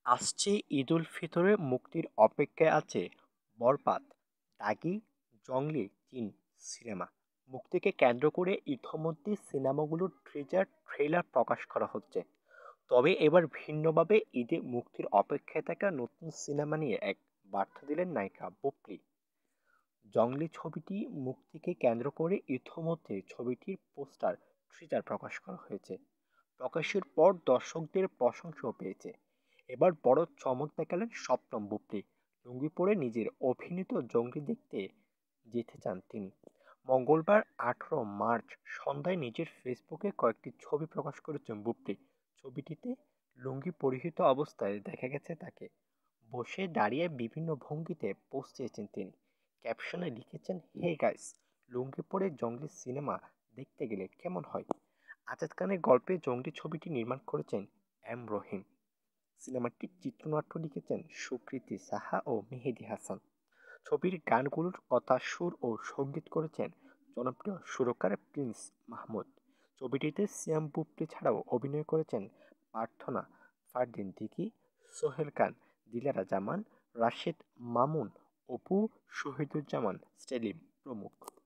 আসছে ঈদুল ফিতরে মুক্তির অপেক্ষায় আছে বরবাদ, দাগি, জংলি ৩ সিনেমা। মুক্তিকে কেন্দ্র করে ইতোমধ্যে সিনেমাগুলোর ট্রেলার প্রকাশ করা হচ্ছে। তবে এবার ভিন্নভাবে ঈদে মুক্তির অপেক্ষায় থাকা নতুন সিনেমা নিয়ে এক বার্তা দিলেন নায়িকা বুবলি। জংলি ছবিটি মুক্তিকে কেন্দ্র করে ইতোমধ্যে ছবিটির পোস্টার ট্রিজার প্রকাশ করা হয়েছে। প্রকাশের পর দর্শকদের প্রশংসাও পেয়েছে। এবার বড় চমক দেখালেন স্বপ্নম বুবলি। লুঙ্গি পরে নিজের অভিনীত জঙ্গলি দেখতে যেতে চান তিনি। মঙ্গলবার 18 মার্চ সন্ধ্যায় নিজের ফেসবুকে কয়েকটি ছবি প্রকাশ করেছেন বুবলি। ছবিটিতে লুঙ্গি পরিহিত অবস্থায় দেখা গেছে তাকে। বসে দাঁড়িয়ে বিভিন্ন ভঙ্গিতে পোজ চেয়েছেন তিনি। ক্যাপশনে লিখেছেন, হে গাইস, লুঙ্গি পরে জঙ্গলি সিনেমা দেখতে গেলে কেমন হয়? আজাদ খানের গল্পে জঙ্গলি ছবিটি নির্মাণ করেছেন এম রহিম। সিনেমাটির চিত্রনাট্য লিখেছেন সুকৃতি সাহা ও মেহেদী হাসান। ছবির গানগুলোর কথা, সুর ও সঙ্গীত করেছেন জনপ্রিয় সুরকার প্রিন্স মাহমুদ। ছবিটিতে সিয়াম বুবলি ছাড়াও অভিনয় করেছেন প্রার্থনা, ফারদিন দিঘি, সোহেল খান, দিলারা জামান, রাশেদ মামুন, অপু, শহীদুজ্জামান সেলিম প্রমুখ।